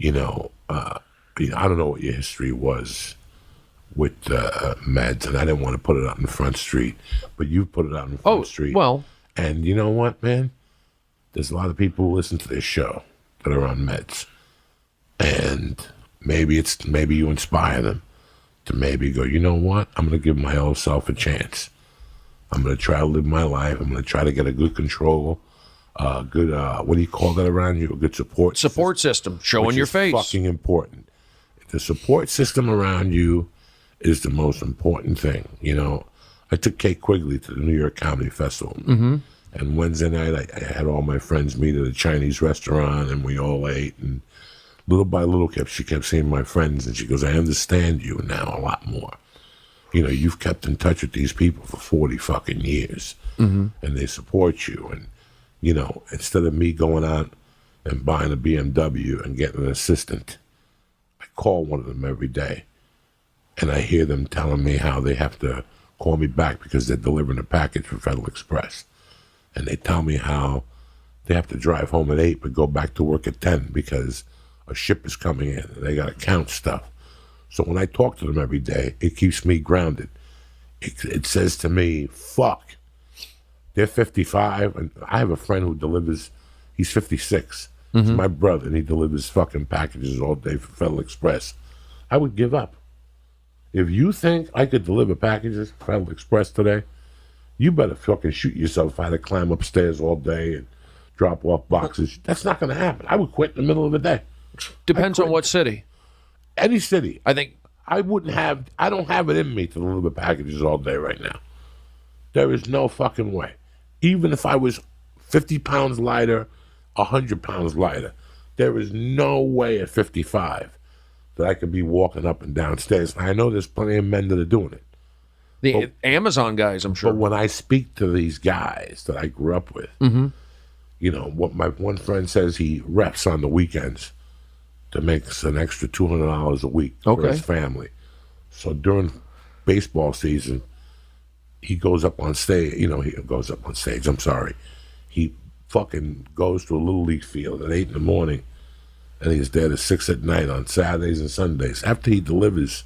I don't know what your history was with meds, and I didn't want to put it out in Front Street, but you put it out in Front Street. Well. And you know what, man? There's a lot of people who listen to this show that are on meds. And maybe you inspire them to maybe go, you know what? I'm going to give my old self a chance. I'm going to try to live my life. I'm going to try to get a good control, good, what do you call that around you? A good support system. Showing your face. Fucking important. The support system around you is the most important thing. I took Kate Quigley to the New York Comedy Festival. Mm-hmm. And Wednesday night, I had all my friends meet at a Chinese restaurant, and we all ate. And little by little, she kept seeing my friends, and she goes, I understand you now a lot more. You've kept in touch with these people for 40 fucking years, and they support you. And, instead of me going out and buying a BMW and getting an assistant, I call one of them every day, and I hear them telling me how they have to call me back because they're delivering a package for Federal Express. And they tell me how they have to drive home at 8 but go back to work at 10 because a ship is coming in and they got to count stuff. So when I talk to them every day, it keeps me grounded. It says to me, fuck, they're 55, and I have a friend who delivers, he's 56. He's my brother, and he delivers fucking packages all day for Federal Express. I would give up. If you think I could deliver packages for Federal Express today, you better fucking shoot yourself if I had to climb upstairs all day and drop off boxes. That's not going to happen. I would quit in the middle of the day. Depends on what city. Any city. I think I don't have it in me to deliver packages all day right now. There is no fucking way. Even if I was 50 pounds lighter, 100 pounds lighter, there is no way at 55 that I could be walking up and down stairs. And I know there's plenty of men that are doing it. The Amazon guys, I'm sure. But when I speak to these guys that I grew up with, what my one friend says, he reps on the weekends to make an extra $200 a week for his family. So during baseball season, he goes up on stage. He fucking goes to a little league field at 8 in the morning, and he's there to 6 at night on Saturdays and Sundays. After he delivers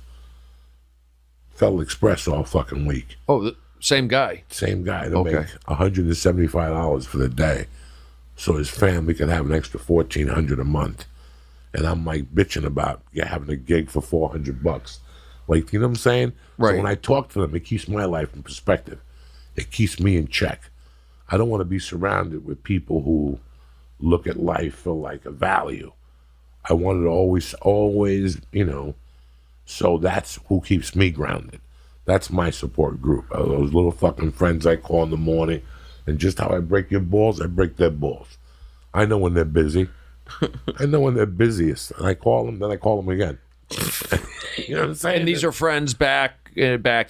Federal Express all fucking week. Oh, the same guy. Same guy to make $175 for the day, so his family could have an extra $1,400 a month. And I'm like bitching about having a gig for $400. Like, you know what I'm saying? Right. So when I talk to them, it keeps my life in perspective. It keeps me in check. I don't want to be surrounded with people who look at life for like a value. I want it always, so that's who keeps me grounded. That's my support group. Those little fucking friends I call in the morning, and just how I break your balls, I break their balls. I know when they're busy. I know when they're busiest. And I call them, then I call them again. You know what I'm saying? And these are friends back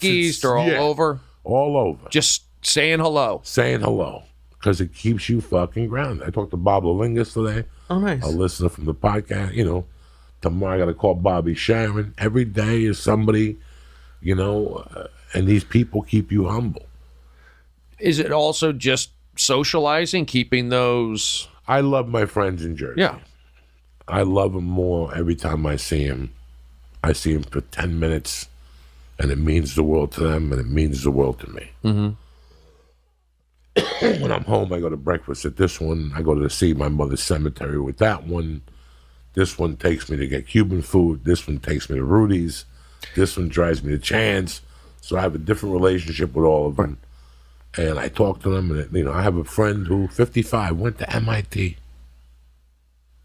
east or all over? All over. Just saying hello. Saying hello. Because it keeps you fucking grounded. I talked to Bob Lalingus today. Oh, nice. A listener from the podcast, Tomorrow I got to call Bobby Sharon. Every day is somebody, and these people keep you humble. Is it also just socializing, keeping those? I love my friends in Jersey. Yeah. I love them more every time I see them. I see them for 10 minutes, and it means the world to them, and it means the world to me. Mm-hmm. When I'm home, I go to breakfast at this one. I go to see my mother's cemetery with that one. This one takes me to get Cuban food. This one takes me to Rudy's. This one drives me to Chan's. So I have a different relationship with all of them. And I talk to them. And, I have a friend who, 55, went to MIT.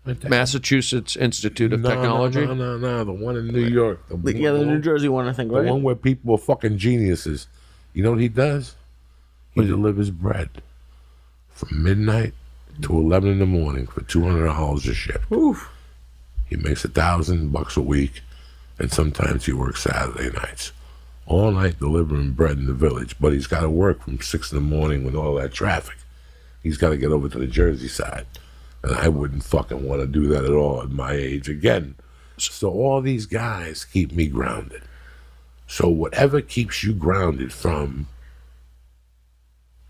Massachusetts Institute of Technology? No. The one in New York. The New Jersey one, I think, right? The one where people are fucking geniuses. You know what he does? He delivers bread from midnight to 11 in the morning for $200 a shift. Oof. He makes $1,000 a week, and sometimes he works Saturday nights. All night delivering bread in the village, but he's got to work from 6 in the morning with all that traffic. He's got to get over to the Jersey side, and I wouldn't fucking want to do that at all at my age again. So all these guys keep me grounded. So whatever keeps you grounded from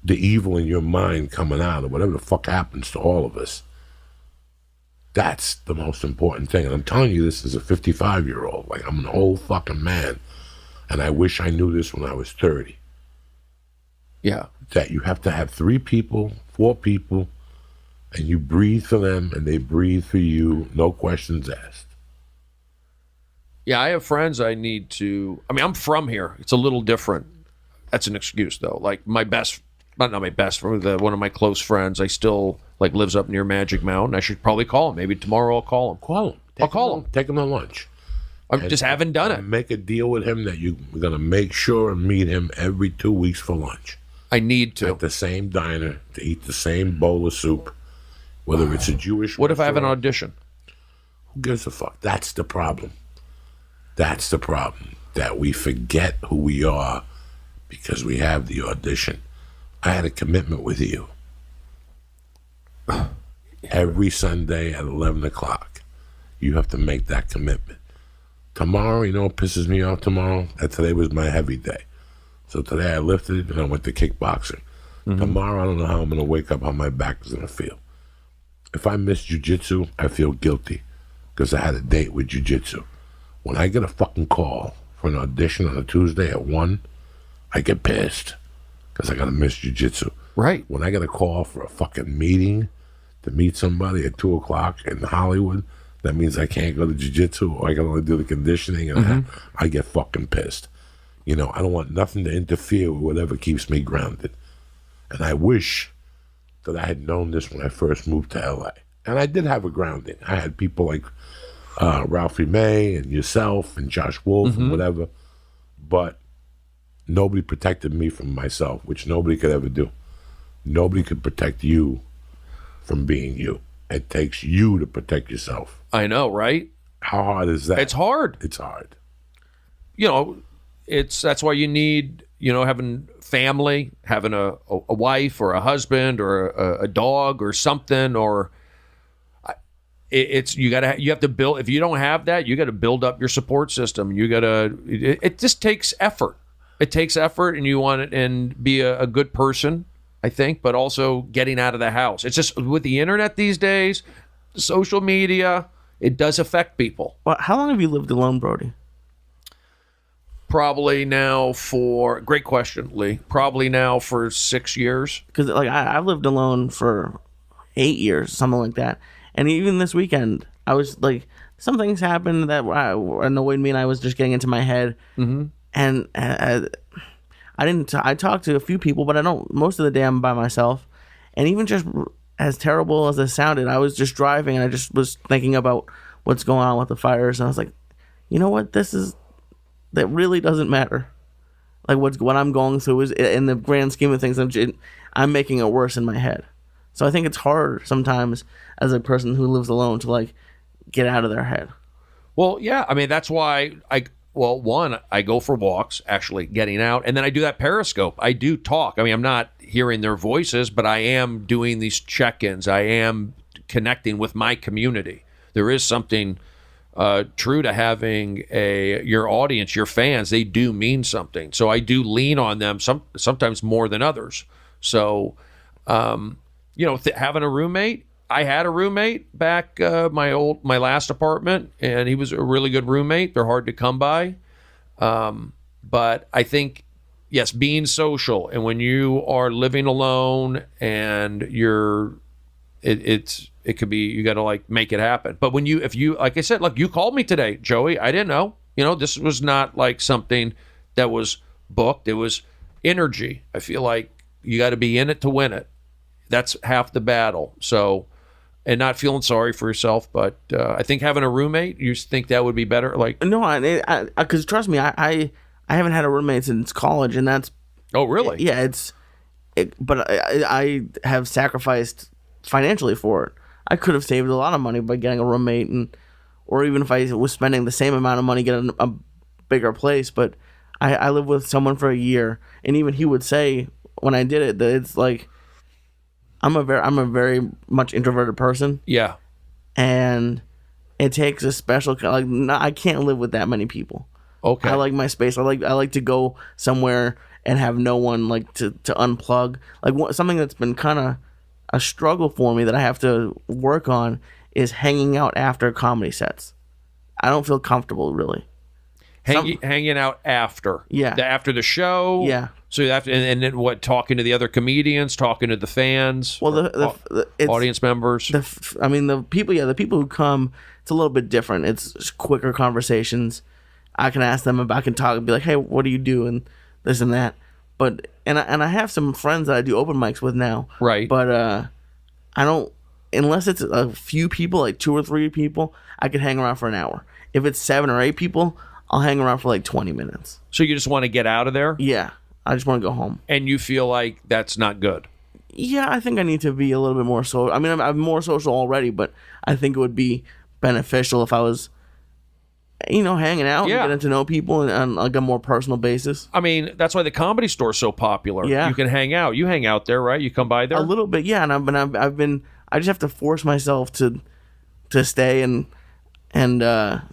the evil in your mind coming out, or whatever the fuck happens to all of us, That's the most important thing. And I'm telling you this as a 55-year-old. Like, I'm an old fucking man. And I wish I knew this when I was 30. Yeah. That you have to have 3 people, 4 people, and you breathe for them and they breathe for you, no questions asked. Yeah, I have friends I need to... I mean, I'm from here. It's a little different. That's an excuse, though. Like, my best... Not my best friend, one of my close friends, I still, like, lives up near Magic Mountain. I should probably call him. Maybe tomorrow I'll call him. Call him. I'll call him. Take him to lunch. I just haven't done it. Make a deal with him that you're going to make sure and meet him every 2 weeks for lunch. I need to. At the same diner, to eat the same bowl of soup, whether it's a Jewish What if I have an restaurant. audition? Who gives a fuck? That's the problem. That's the problem. That we forget who we are because we have the audition. I had a commitment with you. Every Sunday at 11 o'clock. You have to make that commitment. Tomorrow, you know what pisses me off tomorrow? That today was my heavy day. So today I lifted it and I went to kickboxing. Tomorrow, I don't know how I'm going to wake up, how my back is going to feel. If I miss jiu-jitsu, I feel guilty because I had a date with jiu-jitsu. When I get a fucking call for an audition on a Tuesday at 1, I get pissed because I got to miss jiu-jitsu. Right. When I get a call for a fucking meeting to meet somebody at 2 o'clock in Hollywood, that means I can't go to jiu-jitsu or I can only do the conditioning, and I get fucking pissed. You know, I don't want nothing to interfere with whatever keeps me grounded. And I wish that I had known this when I first moved to LA. And I did have a grounding. I had people like Ralphie May and yourself and Josh Wolf and whatever. But nobody protected me from myself, which nobody could ever do. Nobody could protect you from being you. It takes you to protect yourself. I know, right? How hard is that? It's hard. It's hard. You know, that's why you need, having family, having a wife or a husband or a dog or something, or you have to build. If you don't have that, you got to build up your support system. It just takes effort. It takes effort, and you want it and be a good person, I think, but also getting out of the house. It's just with the internet these days, social media, it does affect people. Well, how long have you lived alone, Brody? Probably now great question, Lee. Probably now for 6 years. Because I've lived alone for 8 years, something like that. And even this weekend, I was like, some things happened that annoyed me, and I was just getting into my head. Mm-hmm. And I talked to a few people, but I don't. Most of the day I'm by myself. And even just as terrible as it sounded, I was just driving, and I just was thinking about what's going on with the fires, and I was like, you know what, that really doesn't matter. Like what I'm going through is, in the grand scheme of things, I'm making it worse in my head. So I think it's hard sometimes as a person who lives alone to get out of their head. Well, yeah, I mean that's why I go for walks, actually getting out, and then I do that Periscope. I do talk. I mean, I'm not hearing their voices, but I am doing these check-ins. I am connecting with my community. There is something true to having your audience, your fans. They do mean something. So I do lean on them sometimes more than others. So, having a roommate. I had a roommate back my last apartment, and he was a really good roommate. They're hard to come by, but I think yes, being social, and when you are living alone, and it could be, you got to make it happen. But if you like I said, you called me today, Joey. I didn't know. This was not something that was booked. It was energy. I feel like you got to be in it to win it. That's half the battle. So. And not feeling sorry for yourself, but I think having a roommate, you think that would be better? No, because trust me, I haven't had a roommate since college, and that's... Oh, really? Yeah, but I have sacrificed financially for it. I could have saved a lot of money by getting a roommate, or even if I was spending the same amount of money getting a bigger place, but I lived with someone for a year, and even he would say when I did it that it's I'm a very much introverted person. Yeah. And it takes a special I can't live with that many people. Okay. I like my space. I like to go somewhere and have no one to unplug. Something that's been kind of a struggle for me that I have to work on is hanging out after comedy sets. I don't feel comfortable really. Hanging out after. Yeah. After the show. Yeah. So you have to, and then what? Talking to the other comedians, talking to the fans. Well, it's, audience members. The people who come, it's a little bit different. It's quicker conversations. I can ask them about, I can talk and be like, hey, what do you do? And this and that. But, and I have some friends that I do open mics with now. Right. But I don't, unless it's a few people, like 2 or 3 people, I could hang around for an hour. If it's 7 or 8 people, I'll hang around for like 20 minutes. So you just want to get out of there? Yeah. I just want to go home. And you feel like that's not good? Yeah, I think I need to be a little bit more social. I mean, I'm more social already, but I think it would be beneficial if I was, hanging out and getting to know people on like a more personal basis. I mean, that's why the Comedy Store is so popular. Yeah. You can hang out. You hang out there, right? You come by there? A little bit, yeah. And I just have to force myself to stay and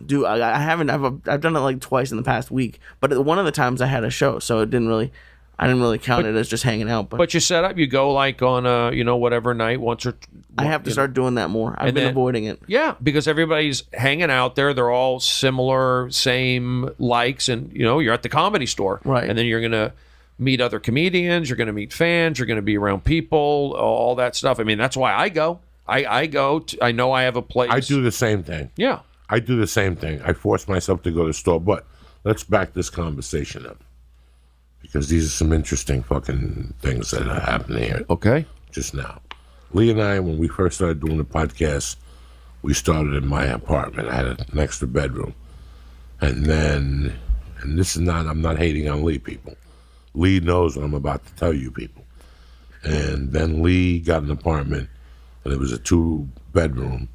do. I've done it like twice in the past week, but one of the times I had a show, so I didn't really count it as just hanging out. But you set up, you go like on a whatever night once or. I have to start doing that more. I've been avoiding it. Yeah, because everybody's hanging out there. They're all similar, same likes, and you're at the Comedy Store, right? And then you're gonna meet other comedians. You're gonna meet fans. You're gonna be around people. All that stuff. I mean, that's why I go. I go. I know I have a place. I do the same thing. Yeah. I do the same thing. I force myself to go to the store, but let's back this conversation up because these are some interesting fucking things that are happening here. Okay. Just now. Lee and I, when we first started doing the podcast, we started in my apartment. I had an extra bedroom. And then, and this is not, I'm not hating on Lee, people. Lee knows what I'm about to tell you, people. And then Lee got an apartment, and it was a 2-bedroom.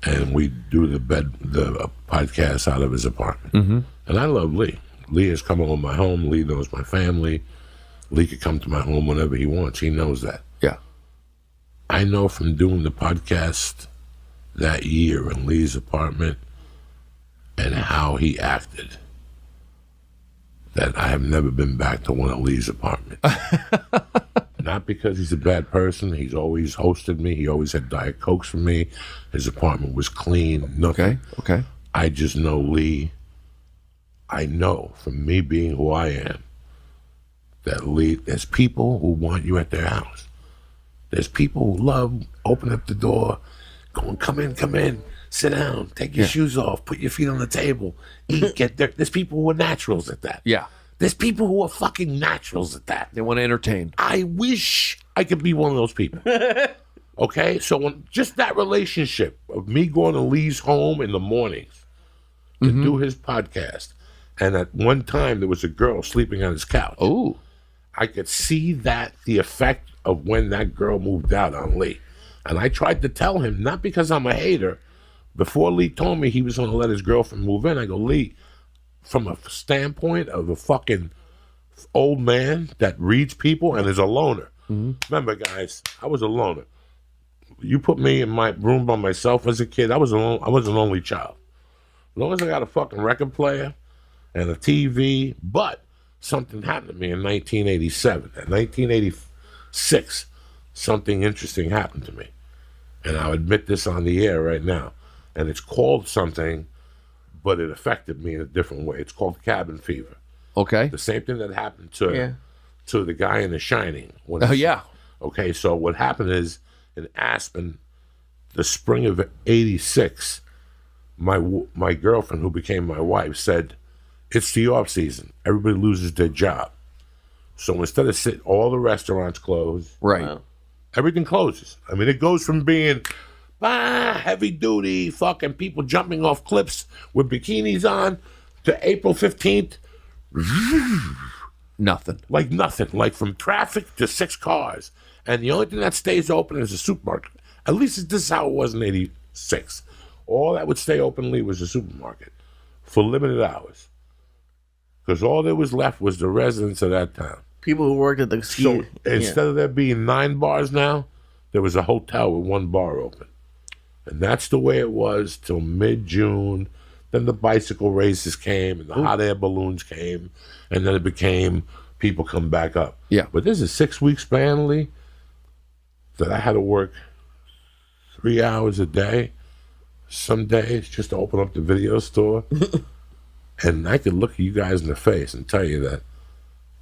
And we do the podcast out of his apartment. Mm-hmm. And I love Lee. Lee has come over my home. Lee knows my family. Lee could come to my home whenever he wants. He knows that. Yeah. I know from doing the podcast that year in Lee's apartment and how he acted that I have never been back to one of Lee's apartments. Not because he's a bad person. He's always hosted me. He always had Diet Cokes for me. His apartment was clean. Nothing. Okay. I just know Lee. I know from me being who I am that Lee, there's people who want you at their house. There's people who love open up the door, going, come in, sit down, take your shoes off, put your feet on the table, eat, get there. There's people who are naturals at that. Yeah. There's people who are fucking naturals at that. They want to entertain. I wish I could be one of those people. Okay? So when just that relationship of me going to Lee's home in the mornings to do his podcast, and at one time there was a girl sleeping on his couch. Oh. I could see the effect of when that girl moved out on Lee. And I tried to tell him, not because I'm a hater, before Lee told me he was going to let his girlfriend move in, I go, Lee, from a standpoint of a fucking old man that reads people and is a loner. Mm-hmm. Remember, guys, I was a loner. You put me in my room by myself as a kid, I was an only child. As long as I got a fucking record player and a TV, but something happened to me in 1987. In 1986, something interesting happened to me. And I'll admit this on the air right now. And it's called something, but it affected me in a different way. It's called cabin fever. Okay. The same thing that happened to the guy in The Shining. Yeah. Okay, so what happened is in Aspen, the spring of '86, my girlfriend, who became my wife, said, it's the off season. Everybody loses their job. So instead of sitting, all the restaurants close. Right. Wow. Everything closes. I mean, it goes from being heavy duty, fucking people jumping off cliffs with bikinis on, to April 15th. Nothing. Like nothing. Like from traffic to 6 cars. And the only thing that stays open is a supermarket. At least this is how it was in '86. All that would stay openly was a supermarket for limited hours. Because all there was left was the residents of that town. People who worked at the ski. So instead of there being 9 bars now, there was a hotel with 1 bar open. And that's the way it was till mid-June. Then the bicycle races came and the hot air balloons came. And then it became people come back up. Yeah. But there's a 6-week span, Lee, that I had to work 3 hours a day some days just to open up the video store and I could look at you guys in the face and tell you that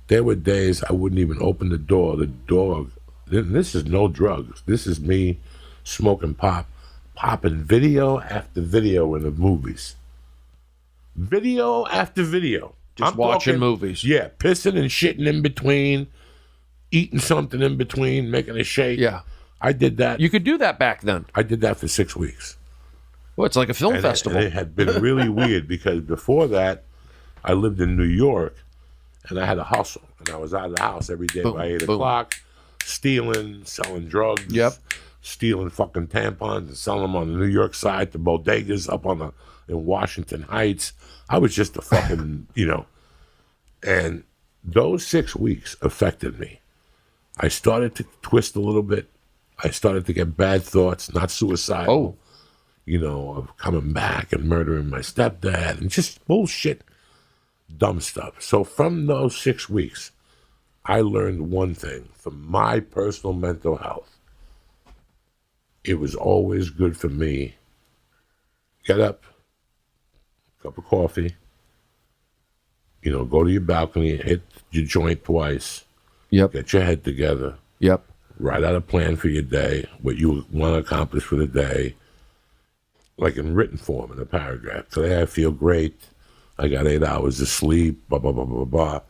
there were days I wouldn't even open the door. The dog, this is no drugs. This is me smoking pop, popping video after video in the movies. Video after video. Just watching movies. Yeah, pissing and shitting in between, eating something in between, making a shake. Yeah. I did that. You could do that back then. I did that for 6 weeks. Well, it's like a film festival. And it had been really weird because before that, I lived in New York and I had a hustle. And I was out of the house every day by 8 o'clock, stealing, selling drugs, stealing fucking tampons and selling them on the New York side to bodegas up in Washington Heights. I was just a fucking, and those 6 weeks affected me. I started to twist a little bit. I started to get bad thoughts, not suicidal. Of coming back and murdering my stepdad and just bullshit, dumb stuff. So from those 6 weeks, I learned one thing for my personal mental health. It was always good for me. Get up, cup of coffee, go to your balcony, hit your joint twice. Yep. Get your head together. Yep. Write out a plan for your day, what you want to accomplish for the day, like in written form in a paragraph. Today I feel great. I got 8 hours of sleep, blah, blah, blah, blah, blah.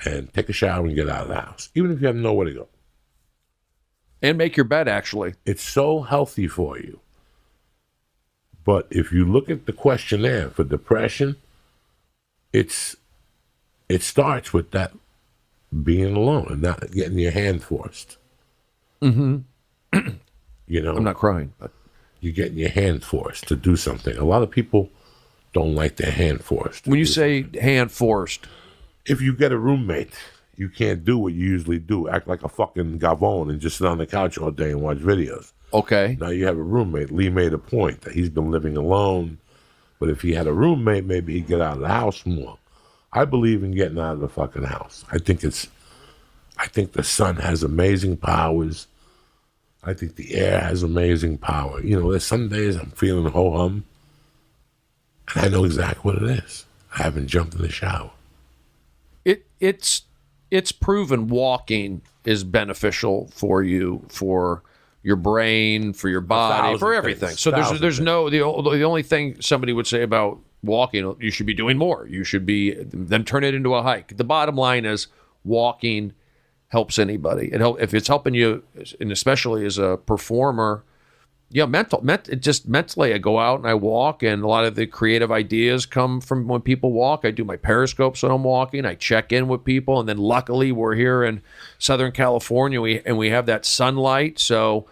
And take a shower and get out of the house, even if you have nowhere to go. And make your bed, actually. It's so healthy for you. But if you look at the questionnaire for depression, it starts with that being alone and not getting your hand forced. Mm-hmm. I'm not crying, but you're getting your hand forced to do something. A lot of people don't like their hand forced. When you say hand forced, if you get a roommate, you can't do what you usually do, act like a fucking gavone and just sit on the couch all day and watch videos. Okay. Now you have a roommate. Lee made a point that he's been living alone, but if he had a roommate, maybe he'd get out of the house more. I believe in getting out of the fucking house. I think the sun has amazing powers. I think the air has amazing power. There's some days I'm feeling ho-hum, and I know exactly what it is. I haven't jumped in the shower. It's proven walking is beneficial for you, for your brain, for your body, for everything. Things. So there's no the only thing somebody would say about walking, you should be doing more. You should be then turn it into a hike. The bottom line is walking helps anybody. If it's helping you, and especially as a performer, just mentally, I go out and I walk, and a lot of the creative ideas come from when people walk. I do my periscopes when I'm walking. I check in with people, and then luckily we're here in Southern California, we have that sunlight. So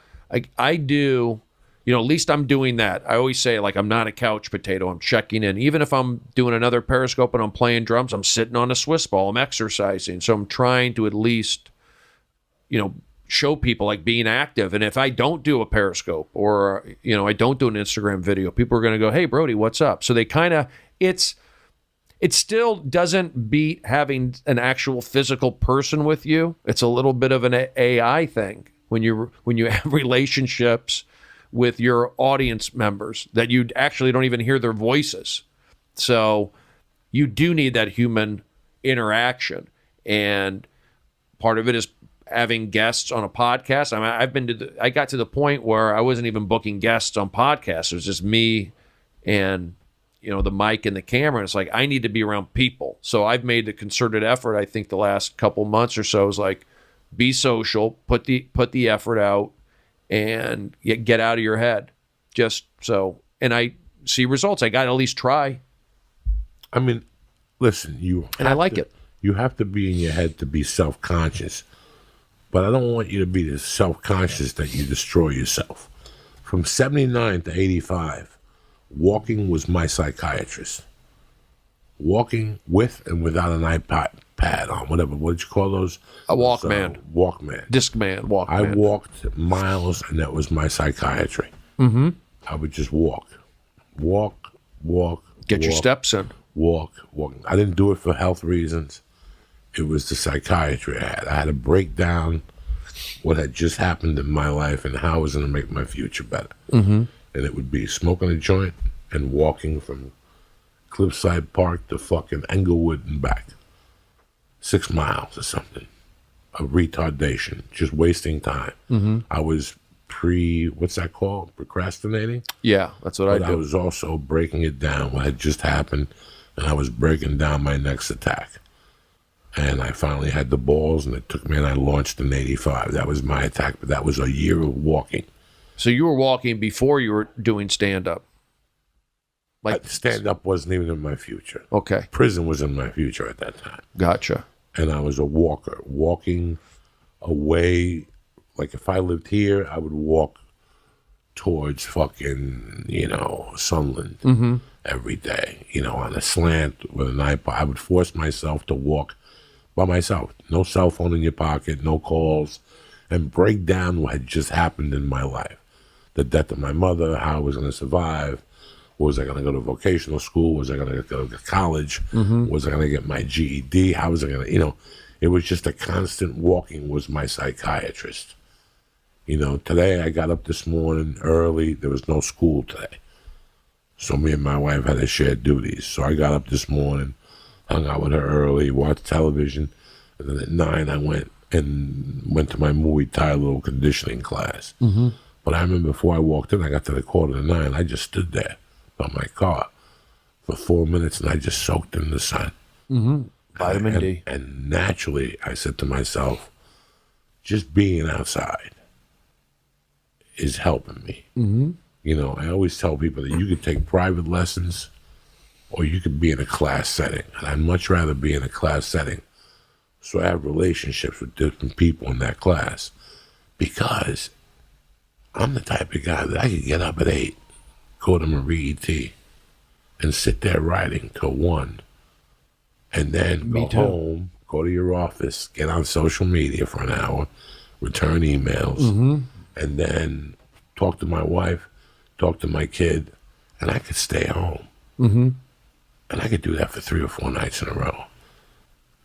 I do, at least I'm doing that. I always say, I'm not a couch potato. I'm checking in. Even if I'm doing another periscope and I'm playing drums, I'm sitting on a Swiss ball. I'm exercising. So I'm trying to at least, show people being active. And if I don't do a periscope or, I don't do an Instagram video, people are going to go, hey, Brody, what's up? So they it still doesn't beat having an actual physical person with you. It's a little bit of an AI thing when you have relationships with your audience members that you actually don't even hear their voices. So you do need that human interaction. And part of it is having guests on a podcast. I got to the point where I wasn't even booking guests on podcasts. It was just me and, the mic and the camera. And it's I need to be around people. So I've made the concerted effort, I think the last couple months or so, is be social, put the effort out, and get out of your head. Just so, and I see results. I got to at least try. I mean, listen, I like it. You have to be in your head to be self-conscious. But I don't want you to be this self-conscious that you destroy yourself. From 79 to 85, walking was my psychiatrist. Walking with and without an iPad on, whatever. What did you call those? A Walkman. Walkman. Discman, Walkman. I walked miles, and that was my psychiatry. Mm-hmm. I would just walk. Get your steps in. Walk. I didn't do it for health reasons. It was the psychiatry I had. I had to break down what had just happened in my life and how I was going to make my future better. Mm-hmm. and it would be smoking a joint and walking from Cliffside Park to fucking Englewood and back. 6 miles or something of retardation, just wasting time. I was what's that called? Procrastinating? Yeah, that's what I But do. I was also breaking it down, what had just happened, and I was breaking down my next attack. And I finally had the balls, and it took me, and I launched in 85. That was my attack, but that was a year of walking. So you were walking before you were doing stand-up? Stand-up wasn't even in my future. Okay, Prison was in my future at that time. gotcha. And I was a walker, walking away. Like if I lived here, I would walk towards fucking, Sunland every day, on a slant with an iPod. I would force myself to walk by myself. No cell phone in your pocket, no calls, and break down what had just happened in my life. The death of my mother, how I was going to survive. Was I going to go to vocational school? Was I going to go to college? Was I going to get my GED? How was I going to, it was just a constant walking was my psychiatrist. Today I got up this morning early. There was no school today. So me and my wife had to share duties. So I got up this morning, hung out with her early, watched television, and then at 9 I went to my Muay Thai little conditioning class. But I remember before I walked in, I got to the 8:45, I just stood there by my car for 4 minutes and I just soaked in the sun. Vitamin D. And naturally, I said to myself, just being outside is helping me. I always tell people that you could take private lessons or you could be in a class setting. And I'd much rather be in a class setting so I have relationships with different people in that class, because I'm the type of guy that I could get up at 8, go to Marie E.T., and sit there writing till 1, and then go home, go to your office, get on social media for an hour, return emails, and then talk to my wife, talk to my kid, and I could stay home. And I could do that for 3 or 4 nights in a row.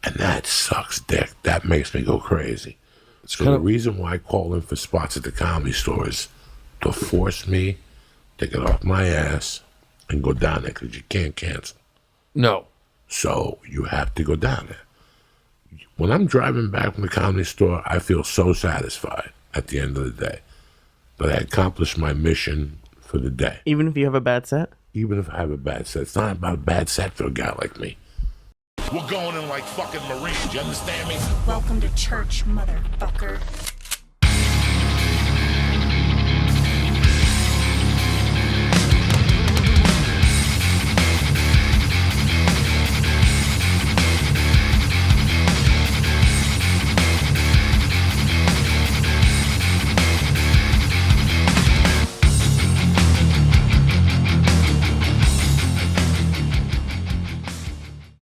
And that sucks dick. That makes me go crazy. So the reason why I call in for spots at the Comedy Store is to force me to get off my ass and go down there, because you can't cancel. No. So you have to go down there. When I'm driving back from the Comedy Store, I feel so satisfied at the end of the day that I accomplished my mission for the day. Even if you have a bad set? Even if I have a bad set. It's not about a bad set for a guy like me. We're going in like fucking Marines, you understand me? Welcome to church, motherfucker.